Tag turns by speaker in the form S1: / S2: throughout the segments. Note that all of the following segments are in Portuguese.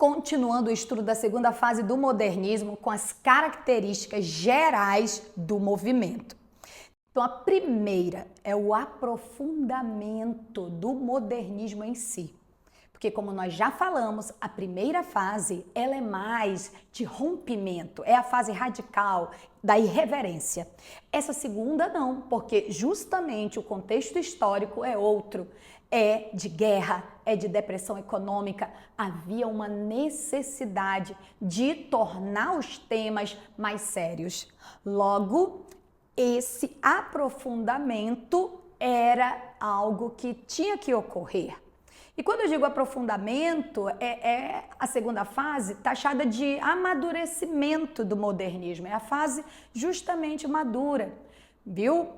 S1: continuando o estudo da segunda fase do modernismo com as características gerais do movimento. Então, a primeira é o aprofundamento do modernismo em si. Porque, como nós já falamos, a primeira fase ela é mais de rompimento, é a fase radical da irreverência. Essa segunda não, porque justamente o contexto histórico é outro. É de guerra, é de depressão econômica. Havia uma necessidade de tornar os temas mais sérios. Logo, esse aprofundamento era algo que tinha que ocorrer. E quando eu digo aprofundamento, é a segunda fase taxada de amadurecimento do modernismo. É a fase justamente madura, viu?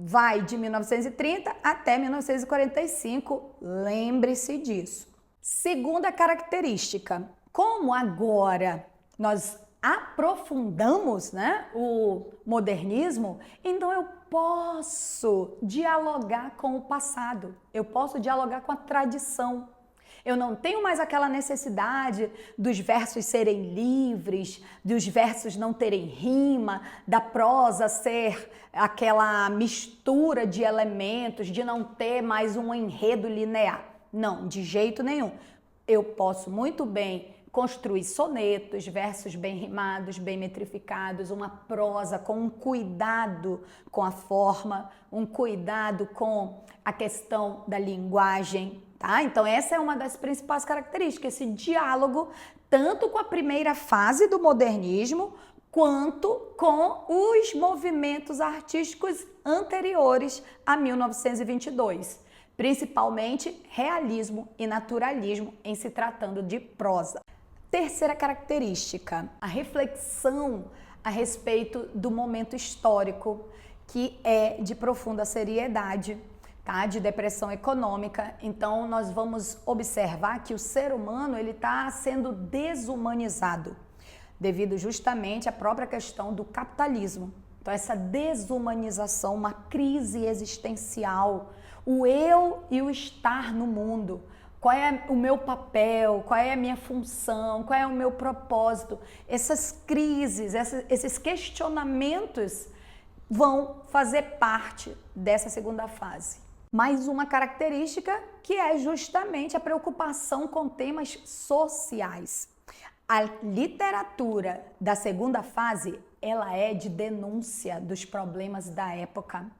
S1: Vai de 1930 até 1945, lembre-se disso. Segunda característica, como agora nós aprofundamos, né, o modernismo, então eu posso dialogar com o passado, eu posso dialogar com a tradição. Eu não tenho mais aquela necessidade dos versos serem livres, dos versos não terem rima, da prosa ser aquela mistura de elementos, de não ter mais um enredo linear. Não, de jeito nenhum. Eu posso muito bem construir sonetos, versos bem rimados, bem metrificados, uma prosa com um cuidado com a forma, um cuidado com a questão da linguagem, tá? Então essa é uma das principais características, esse diálogo tanto com a primeira fase do modernismo quanto com os movimentos artísticos anteriores a 1922, principalmente realismo e naturalismo em se tratando de prosa. Terceira característica, a reflexão a respeito do momento histórico, que é de profunda seriedade, tá? De depressão econômica. Então, nós vamos observar que o ser humano ele está sendo desumanizado, devido justamente à própria questão do capitalismo. Então, essa desumanização, uma crise existencial, o eu e o estar no mundo. Qual é o meu papel, qual é a minha função, qual é o meu propósito. Essas crises, esses questionamentos vão fazer parte dessa segunda fase. Mais uma característica que é justamente a preocupação com temas sociais. A literatura da segunda fase, ela é de denúncia dos problemas da época.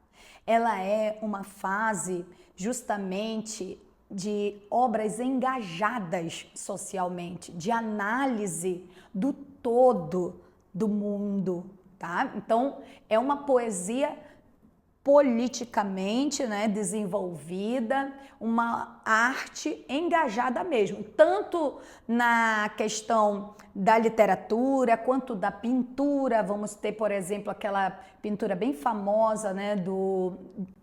S1: Ela é uma fase justamente de obras engajadas socialmente, de análise do todo do mundo, tá? Então, é uma poesia politicamente, né, desenvolvida, uma arte engajada mesmo, tanto na questão da literatura quanto da pintura. Vamos ter, por exemplo, aquela pintura bem famosa, né, do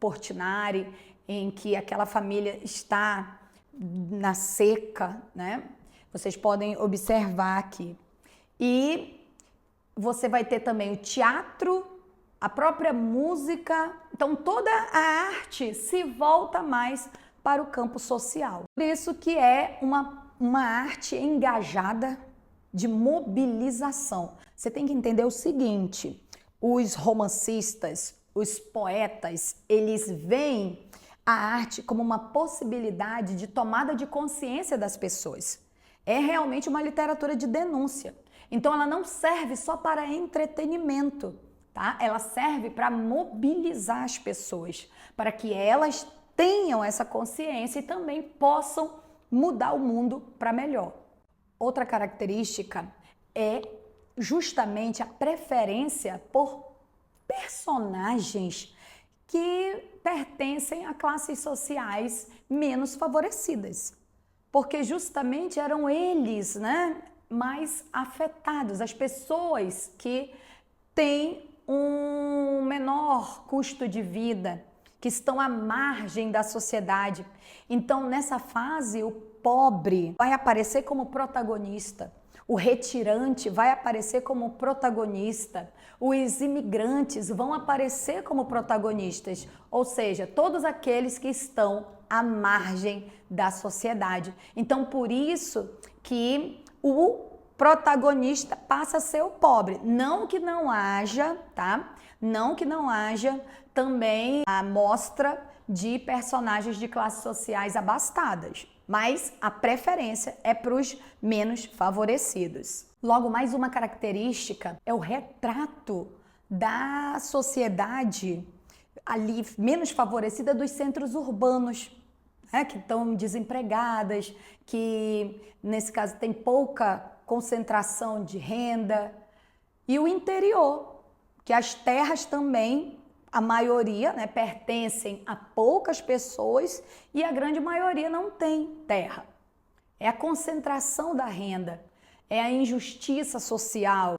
S1: Portinari, em que aquela família está na seca, né? Vocês podem observar aqui. E você vai ter também o teatro, a própria música. Então, toda a arte se volta mais para o campo social. Por isso que é uma arte engajada de mobilização. Você tem que entender o seguinte, os romancistas, os poetas, eles veem a arte como uma possibilidade de tomada de consciência das pessoas. É realmente uma literatura de denúncia. Então ela não serve só para entretenimento, tá? Ela serve para mobilizar as pessoas, para que elas tenham essa consciência e também possam mudar o mundo para melhor. Outra característica é justamente a preferência por personagens que pertencem a classes sociais menos favorecidas, porque justamente eram eles, né, mais afetados, as pessoas que têm um menor custo de vida, que estão à margem da sociedade. Então, nessa fase, o pobre vai aparecer como protagonista, o retirante vai aparecer como protagonista, os imigrantes vão aparecer como protagonistas, ou seja, todos aqueles que estão à margem da sociedade. Então, por isso que o protagonista passa a ser o pobre. Não que não haja, tá? Não que não haja também a mostra de personagens de classes sociais abastadas, mas a preferência é para os menos favorecidos. Logo, mais uma característica é o retrato da sociedade ali menos favorecida dos centros urbanos, que estão desempregadas, que nesse caso tem pouca concentração de renda, e o interior, que as terras também, a maioria, pertencem a poucas pessoas e a grande maioria não tem terra. É a concentração da renda, é a injustiça social.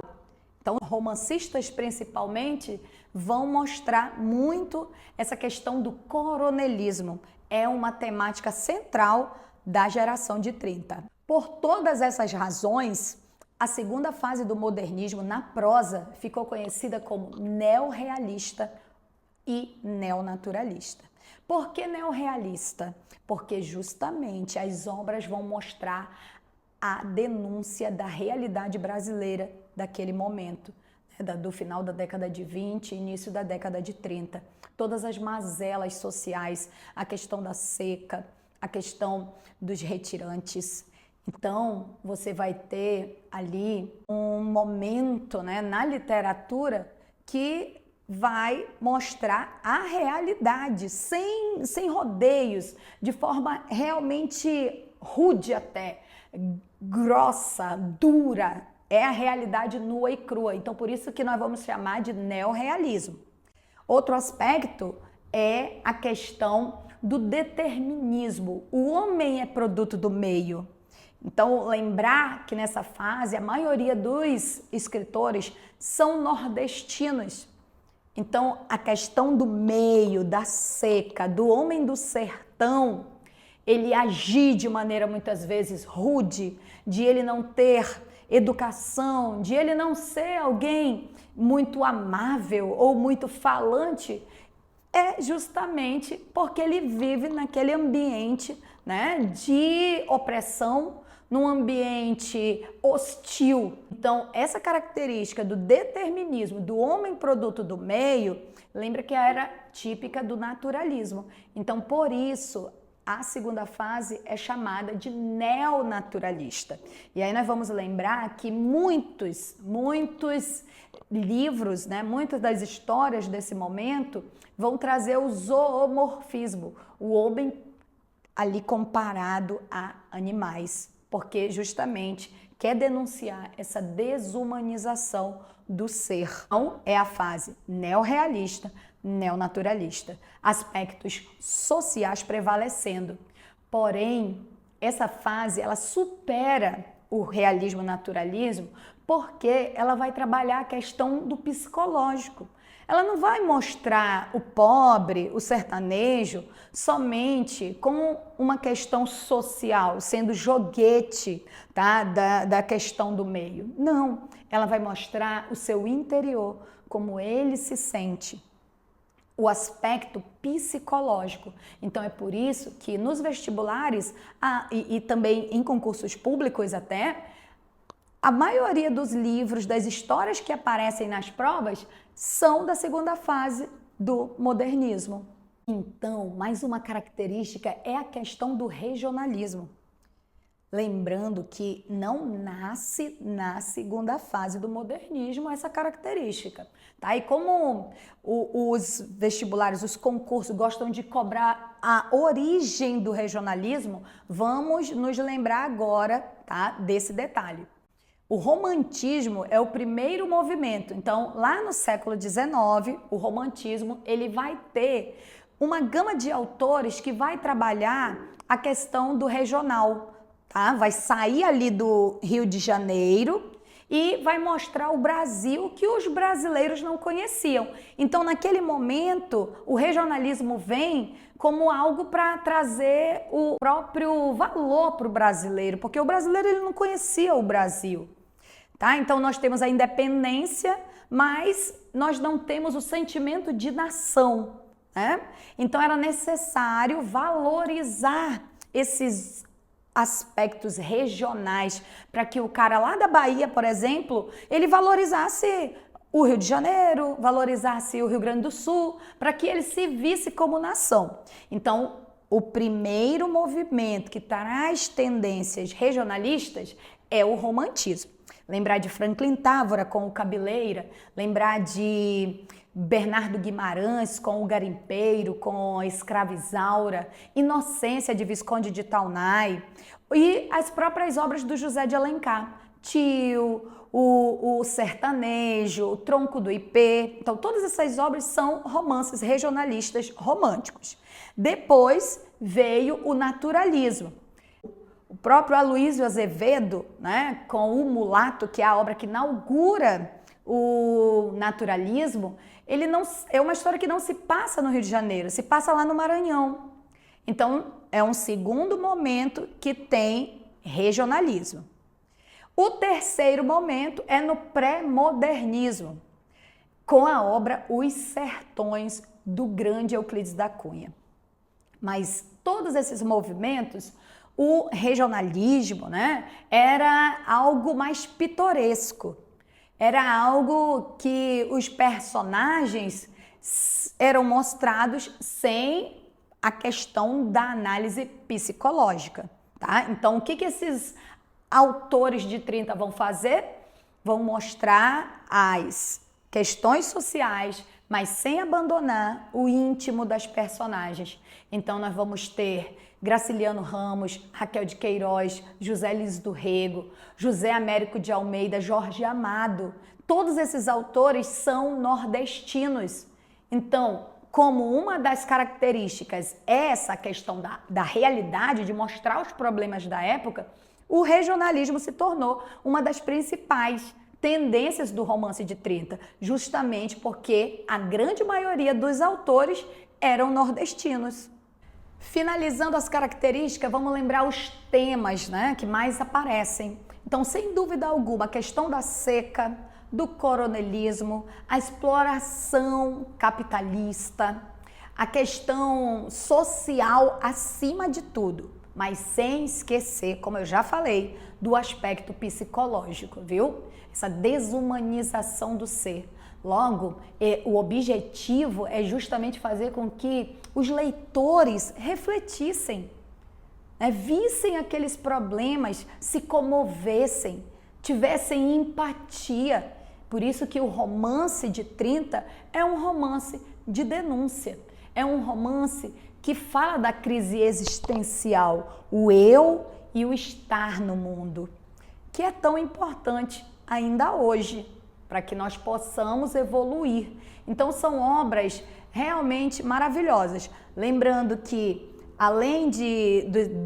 S1: Então, romancistas principalmente vão mostrar muito essa questão do coronelismo. É uma temática central da geração de 30. Por todas essas razões, a segunda fase do modernismo na prosa ficou conhecida como neorrealista e neonaturalista. Por que neorrealista? Porque justamente as obras vão mostrar a denúncia da realidade brasileira daquele momento, do final da década de 20 e início da década de 30. Todas as mazelas sociais, a questão da seca, a questão dos retirantes. Então, você vai ter ali um momento, na literatura que vai mostrar a realidade, sem rodeios, de forma realmente rude até, grossa, dura. É a realidade nua e crua. Então, por isso que nós vamos chamar de neorrealismo. Outro aspecto é a questão do determinismo. O homem é produto do meio. Então, lembrar que nessa fase a maioria dos escritores são nordestinos. Então, a questão do meio, da seca, do homem do sertão, ele agir de maneira muitas vezes rude, de ele não ter educação, de ele não ser alguém muito amável ou muito falante, é justamente porque ele vive naquele ambiente, de opressão, num ambiente hostil. Então, essa característica do determinismo, do homem produto do meio, lembra que era típica do naturalismo. Então, por isso, a segunda fase é chamada de neonaturalista. E aí nós vamos lembrar que muitos livros, muitas das histórias desse momento vão trazer o zoomorfismo, o homem ali comparado a animais, porque justamente quer denunciar essa desumanização do ser. Então, é a fase neorrealista, neonaturalista, aspectos sociais prevalecendo. Porém, essa fase ela supera o realismo naturalismo porque ela vai trabalhar a questão do psicológico. Ela não vai mostrar o pobre, o sertanejo, somente como uma questão social, sendo joguete, da questão do meio. Não, ela vai mostrar o seu interior, como ele se sente, o aspecto psicológico. Então é por isso que nos vestibulares e também em concursos públicos até, a maioria dos livros, das histórias que aparecem nas provas são da segunda fase do modernismo. Então, mais uma característica é a questão do regionalismo. Lembrando que não nasce na segunda fase do modernismo essa característica, tá? E como os vestibulares, os concursos gostam de cobrar a origem do regionalismo, vamos nos lembrar agora, tá, desse detalhe. O romantismo é o primeiro movimento. Então, lá no século XIX, o romantismo ele vai ter uma gama de autores que vai trabalhar a questão do regional. Tá? Vai sair ali do Rio de Janeiro e vai mostrar o Brasil que os brasileiros não conheciam. Então, naquele momento, o regionalismo vem como algo para trazer o próprio valor para o brasileiro, porque o brasileiro ele não conhecia o Brasil. Tá? Então, nós temos a independência, mas nós não temos o sentimento de nação. Então, era necessário valorizar esses aspectos regionais, para que o cara lá da Bahia, por exemplo, ele valorizasse o Rio de Janeiro, valorizasse o Rio Grande do Sul, para que ele se visse como nação. Então, o primeiro movimento que traz tendências regionalistas é o romantismo. Lembrar de Franklin Távora com o Cabeleira, lembrar de Bernardo Guimarães com o Garimpeiro, com a Escravizaura, Inocência de Visconde de Taunay e as próprias obras do José de Alencar, Tio, o Sertanejo, o Tronco do Ipê. Então, todas essas obras são romances regionalistas românticos. Depois veio o naturalismo. O próprio Aloysio Azevedo, né, com O Mulato, que é a obra que inaugura o naturalismo, ele não, é uma história que não se passa no Rio de Janeiro, se passa lá no Maranhão. Então, é um segundo momento que tem regionalismo. O terceiro momento é no pré-modernismo, com a obra Os Sertões, do grande Euclides da Cunha. Mas todos esses movimentos, o regionalismo, né, era algo mais pitoresco. Era algo que os personagens eram mostrados sem a questão da análise psicológica, tá? Então, o que esses autores de 30 vão fazer? Vão mostrar as questões sociais, mas sem abandonar o íntimo das personagens. Então, nós vamos ter Graciliano Ramos, Raquel de Queiroz, José Lins do Rego, José Américo de Almeida, Jorge Amado. Todos esses autores são nordestinos. Então, como uma das características é essa questão da realidade, de mostrar os problemas da época, o regionalismo se tornou uma das principais tendências do romance de 30, justamente porque a grande maioria dos autores eram nordestinos. Finalizando as características, vamos lembrar os temas, né, que mais aparecem. Então, sem dúvida alguma, a questão da seca, do coronelismo, a exploração capitalista, a questão social acima de tudo, mas sem esquecer, como eu já falei, do aspecto psicológico, viu? Essa desumanização do ser. Logo, o objetivo é justamente fazer com que os leitores refletissem, né? Vissem aqueles problemas, se comovessem, tivessem empatia. Por isso que o romance de 30 é um romance de denúncia, é um romance que fala da crise existencial, o eu e o estar no mundo, que é tão importante ainda hoje, para que nós possamos evoluir. Então, são obras realmente maravilhosas. Lembrando que, além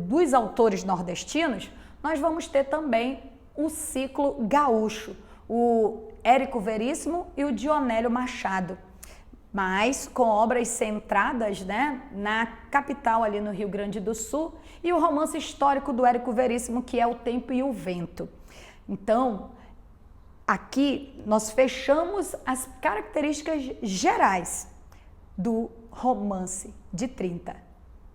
S1: dos autores nordestinos, nós vamos ter também o ciclo gaúcho, o Érico Veríssimo e o Dionélio Machado, mas com obras centradas, né, na capital, ali no Rio Grande do Sul, e o romance histórico do Érico Veríssimo, que é O Tempo e o Vento. Então, aqui nós fechamos as características gerais do romance de 30.